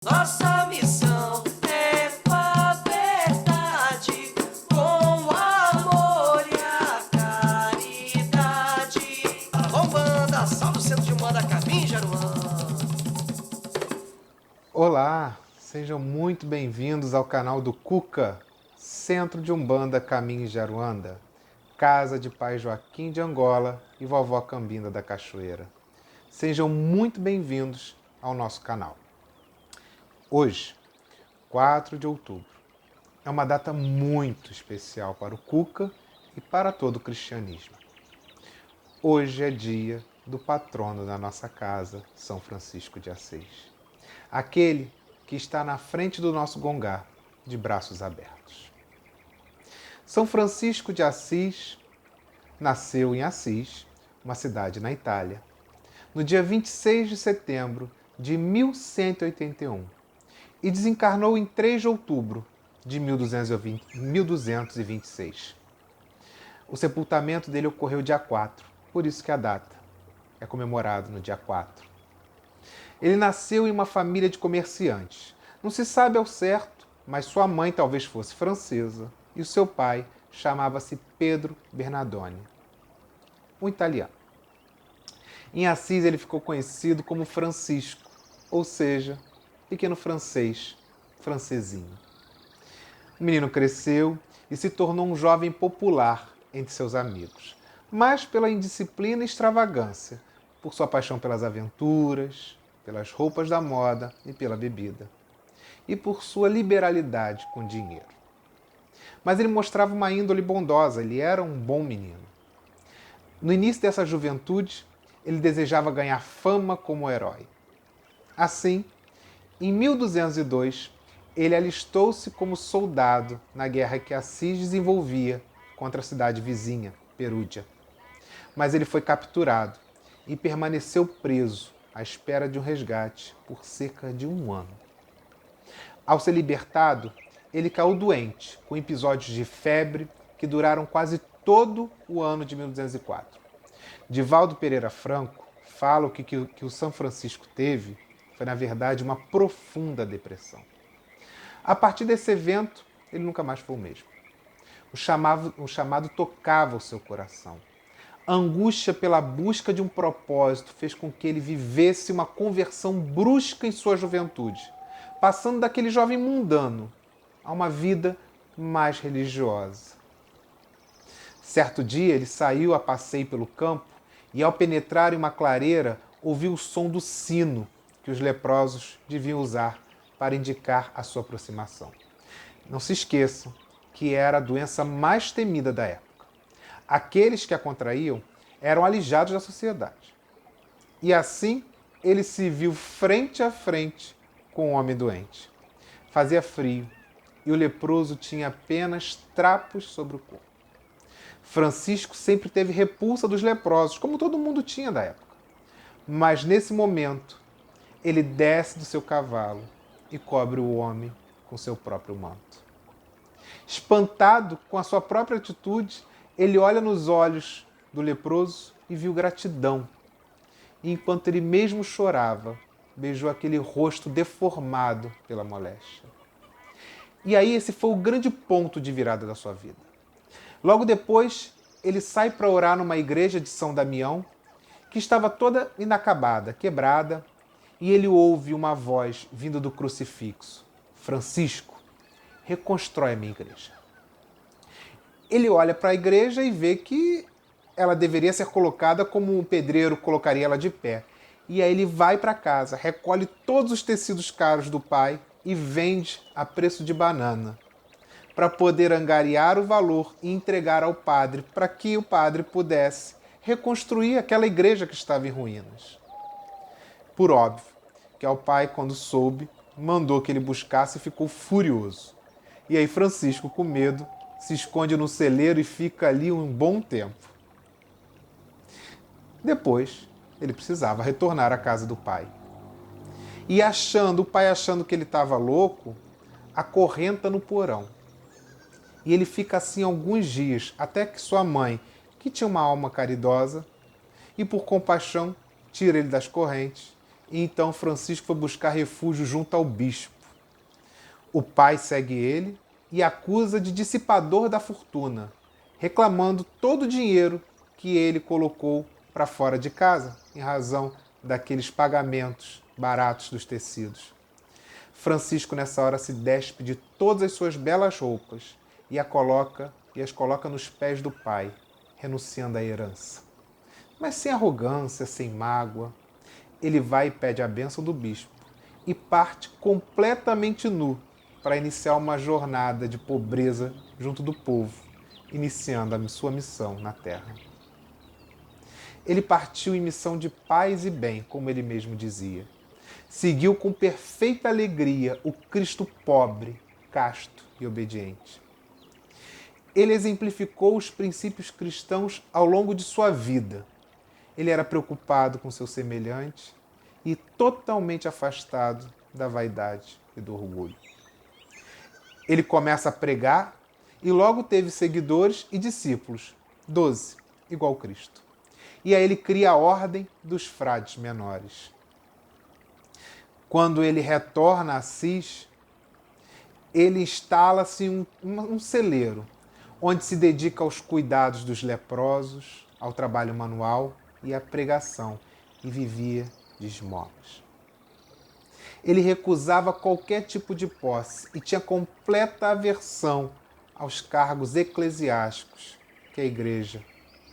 Nossa missão é com a verdade, com o amor e a caridade. Arrombanda, salve o centro de Umbanda, caminho Jaruã. Olá, sejam muito bem-vindos ao canal do Cuca, Centro de Umbanda Caminho Jaruanda, casa de Pai Joaquim de Angola e Vovó Cambinda da Cachoeira. Sejam muito bem-vindos ao nosso canal. Hoje, 4 de outubro, é uma data muito especial para o Cuca e para todo o cristianismo. Hoje é dia do patrono da nossa casa, São Francisco de Assis. Aquele que está na frente do nosso gongar, de braços abertos. São Francisco de Assis nasceu em Assis, uma cidade na Itália, no dia 26 de setembro de 1181 e desencarnou em 3 de outubro de 1226. O sepultamento dele ocorreu dia 4, por isso que a data é comemorada no dia 4. Ele nasceu em uma família de comerciantes. Não se sabe ao certo, mas sua mãe talvez fosse francesa e o seu pai chamava-se Pedro Bernardone, um italiano. Em Assis ele ficou conhecido como Francisco, ou seja, pequeno francês, francesinho. O menino cresceu e se tornou um jovem popular entre seus amigos, mas pela indisciplina e extravagância, por sua paixão pelas aventuras, pelas roupas da moda e pela bebida, e por sua liberalidade com dinheiro. Mas ele mostrava uma índole bondosa, ele era um bom menino. No início dessa juventude, ele desejava ganhar fama como herói. Assim, em 1202, ele alistou-se como soldado na guerra que Assis desenvolvia contra a cidade vizinha, Perúdia. Mas ele foi capturado e permaneceu preso à espera de um resgate por cerca de 1 ano. Ao ser libertado, ele caiu doente, com episódios de febre que duraram quase todo o ano de 1204. Divaldo Pereira Franco fala que o São Francisco teve foi, na verdade, uma profunda depressão. A partir desse evento, ele nunca mais foi o mesmo. O chamado tocava o seu coração. A angústia pela busca de um propósito fez com que ele vivesse uma conversão brusca em sua juventude, passando daquele jovem mundano a uma vida mais religiosa. Certo dia, ele saiu a passeio pelo campo e, ao penetrar em uma clareira, ouviu o som do sino que os leprosos deviam usar para indicar a sua aproximação. Não se esqueçam que era a doença mais temida da época. Aqueles que a contraíam eram alijados da sociedade. E assim ele se viu frente a frente com o homem doente. Fazia frio e o leproso tinha apenas trapos sobre o corpo. Francisco sempre teve repulsa dos leprosos, como todo mundo tinha da época. Mas nesse momento, ele desce do seu cavalo e cobre o homem com seu próprio manto. Espantado com a sua própria atitude, ele olha nos olhos do leproso e viu gratidão. E enquanto ele mesmo chorava, beijou aquele rosto deformado pela moléstia. E aí esse foi o grande ponto de virada da sua vida. Logo depois, ele sai para orar numa igreja de São Damião, que estava toda inacabada, quebrada, e ele ouve uma voz vindo do crucifixo. Francisco, reconstrói a minha igreja. Ele olha para a igreja e vê que ela deveria ser colocada como um pedreiro colocaria ela de pé. E aí ele vai para casa, recolhe todos os tecidos caros do pai e vende a preço de banana, para poder angariar o valor e entregar ao padre, para que o padre pudesse reconstruir aquela igreja que estava em ruínas. Por óbvio, que ao pai, quando soube, mandou que ele buscasse e ficou furioso. E aí Francisco, com medo, se esconde no celeiro e fica ali um bom tempo. Depois, ele precisava retornar à casa do pai. E o pai achando que ele estava louco, acorrenta no porão. E ele fica assim alguns dias, até que sua mãe, que tinha uma alma caridosa, e por compaixão, tira ele das correntes e então Francisco foi buscar refúgio junto ao bispo. O pai segue ele e acusa de dissipador da fortuna, reclamando todo o dinheiro que ele colocou para fora de casa, em razão daqueles pagamentos baratos dos tecidos. Francisco, nessa hora, se despe de todas as suas belas roupas e as coloca nos pés do pai, renunciando à herança. Mas sem arrogância, sem mágoa, ele vai e pede a bênção do bispo e parte completamente nu para iniciar uma jornada de pobreza junto do povo, iniciando a sua missão na terra. Ele partiu em missão de paz e bem, como ele mesmo dizia. Seguiu com perfeita alegria o Cristo pobre, casto e obediente. Ele exemplificou os princípios cristãos ao longo de sua vida. Ele era preocupado com seu semelhante e totalmente afastado da vaidade e do orgulho. Ele começa a pregar e logo teve seguidores e discípulos, 12, igual Cristo. E aí ele cria a ordem dos frades menores. Quando ele retorna a Assis, ele instala-se um celeiro, onde se dedica aos cuidados dos leprosos, ao trabalho manual e à pregação, e vivia de esmolas. Ele recusava qualquer tipo de posse e tinha completa aversão aos cargos eclesiásticos que a igreja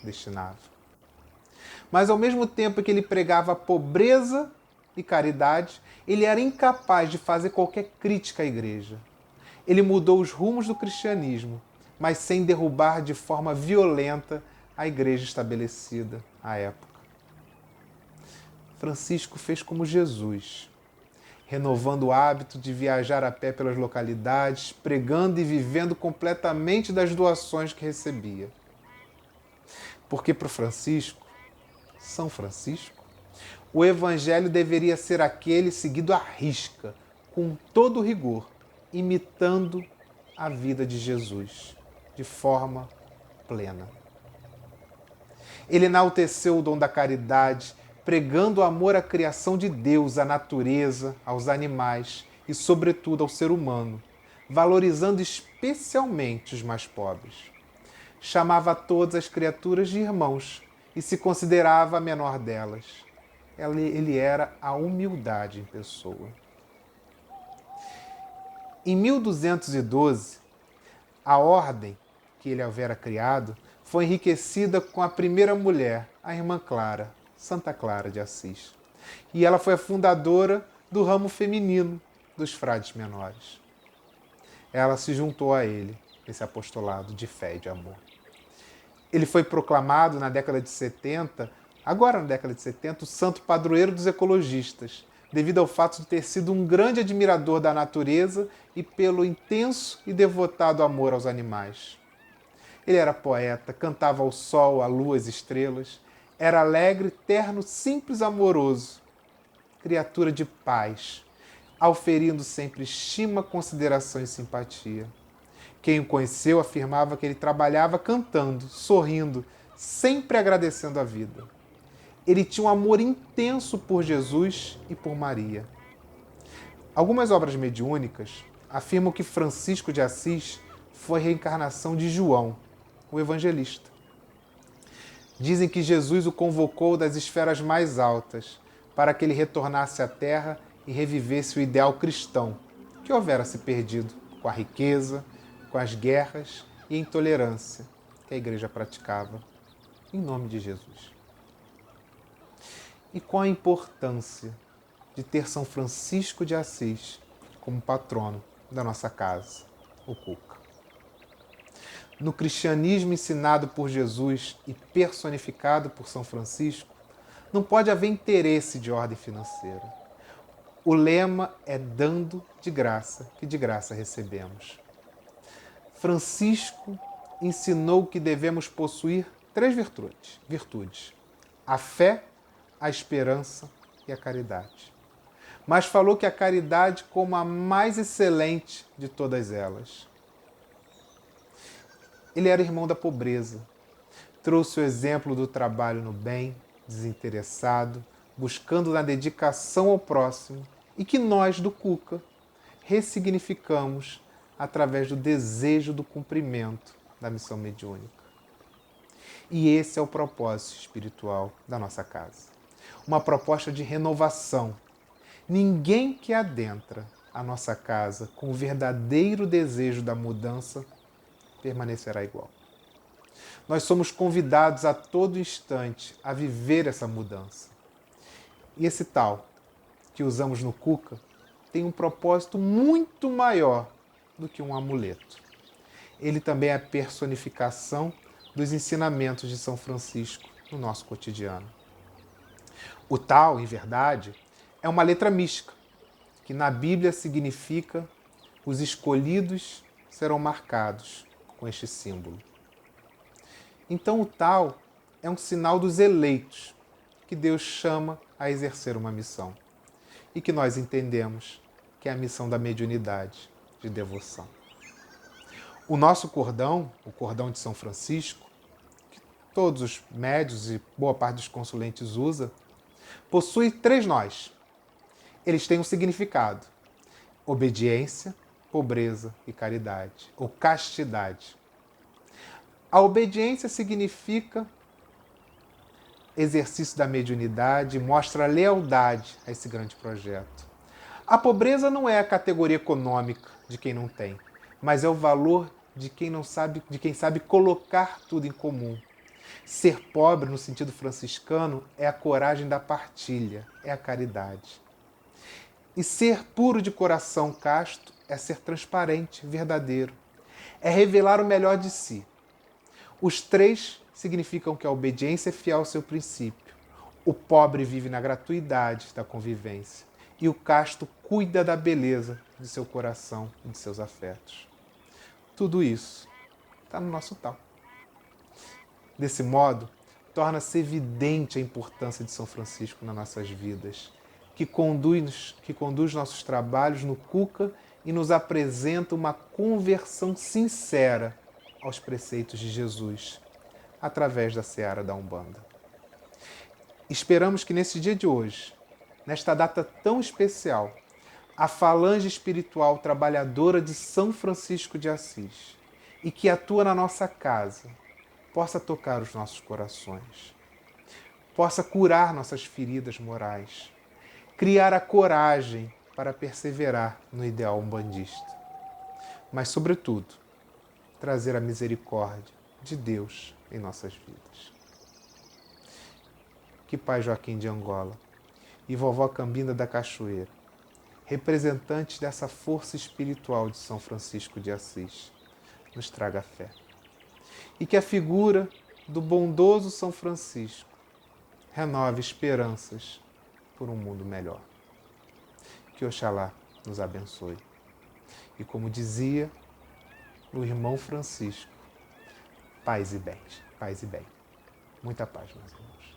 destinava. Mas ao mesmo tempo que ele pregava pobreza e caridade, ele era incapaz de fazer qualquer crítica à igreja. Ele mudou os rumos do cristianismo, mas sem derrubar de forma violenta a igreja estabelecida à época. Francisco fez como Jesus, renovando o hábito de viajar a pé pelas localidades, pregando e vivendo completamente das doações que recebia. Porque para São Francisco, o evangelho deveria ser aquele seguido à risca, com todo rigor, imitando a vida de Jesus, de forma plena. Ele enalteceu o dom da caridade, pregando o amor à criação de Deus, à natureza, aos animais e, sobretudo, ao ser humano, valorizando especialmente os mais pobres. Chamava todas as criaturas de irmãos e se considerava a menor delas. Ele era a humildade em pessoa. Em 1212, a ordem que ele houvera criado foi enriquecida com a primeira mulher, a irmã Clara, Santa Clara de Assis. E ela foi a fundadora do ramo feminino dos frades menores. Ela se juntou a ele, nesse apostolado de fé e de amor. Ele foi proclamado na década de 70, agora na década de 70, o santo padroeiro dos ecologistas, devido ao fato de ter sido um grande admirador da natureza e pelo intenso e devotado amor aos animais. Ele era poeta, cantava ao sol, à lua, às estrelas, era alegre, terno, simples, amoroso, criatura de paz, auferindo sempre estima, consideração e simpatia. Quem o conheceu afirmava que ele trabalhava cantando, sorrindo, sempre agradecendo a vida. Ele tinha um amor intenso por Jesus e por Maria. Algumas obras mediúnicas afirmam que Francisco de Assis foi a reencarnação de João, o evangelista. Dizem que Jesus o convocou das esferas mais altas para que ele retornasse à terra e revivesse o ideal cristão que houvera se perdido com a riqueza, com as guerras e a intolerância que a igreja praticava, em nome de Jesus. E qual a importância de ter São Francisco de Assis como patrono da nossa casa, o Cuca? No cristianismo ensinado por Jesus e personificado por São Francisco, não pode haver interesse de ordem financeira. O lema é dando de graça, que de graça recebemos. Francisco ensinou que devemos possuir 3 virtudes: a fé, a esperança e a caridade. Mas falou que a caridade como a mais excelente de todas elas. Ele era irmão da pobreza. Trouxe o exemplo do trabalho no bem, desinteressado, buscando na dedicação ao próximo e que nós, do Cuca, ressignificamos através do desejo do cumprimento da missão mediúnica. E esse é o propósito espiritual da nossa casa. Uma proposta de renovação. Ninguém que adentra a nossa casa com o verdadeiro desejo da mudança permanecerá igual. Nós somos convidados a todo instante a viver essa mudança. E esse tal que usamos no Cuca tem um propósito muito maior do que um amuleto. Ele também é a personificação dos ensinamentos de São Francisco no nosso cotidiano. O tal, em verdade, é uma letra mística, que na Bíblia significa os escolhidos serão marcados com este símbolo. Então o tal é um sinal dos eleitos, que Deus chama a exercer uma missão, e que nós entendemos que é a missão da mediunidade, de devoção. O nosso cordão, o cordão de São Francisco, que todos os médios e boa parte dos consulentes usa, possui 3 nós. Eles têm um significado: obediência, pobreza e caridade, ou castidade. A obediência significa exercício da mediunidade, mostra lealdade a esse grande projeto. A pobreza não é a categoria econômica de quem não tem, mas é o valor de quem não sabe, de quem sabe colocar tudo em comum. Ser pobre, no sentido franciscano, é a coragem da partilha, é a caridade. E ser puro de coração casto é ser transparente, verdadeiro. É revelar o melhor de si. Os 3 significam que a obediência é fiel ao seu princípio. O pobre vive na gratuidade da convivência. E o casto cuida da beleza de seu coração e de seus afetos. Tudo isso está no nosso tal. Desse modo, torna-se evidente a importância de São Francisco nas nossas vidas, que conduz nossos trabalhos no Cuca e nos apresenta uma conversão sincera aos preceitos de Jesus, através da seara da Umbanda. Esperamos que nesse dia de hoje, nesta data tão especial, a falange espiritual trabalhadora de São Francisco de Assis e que atua na nossa casa, possa tocar os nossos corações, possa curar nossas feridas morais, criar a coragem para perseverar no ideal umbandista, mas, sobretudo, trazer a misericórdia de Deus em nossas vidas. Que Pai Joaquim de Angola e Vovó Cambinda da Cachoeira, representantes dessa força espiritual de São Francisco de Assis, nos traga fé. E que a figura do bondoso São Francisco renove esperanças por um mundo melhor. Que Oxalá nos abençoe. E como dizia o irmão Francisco, paz e bem. Paz e bem. Muita paz, meus irmãos.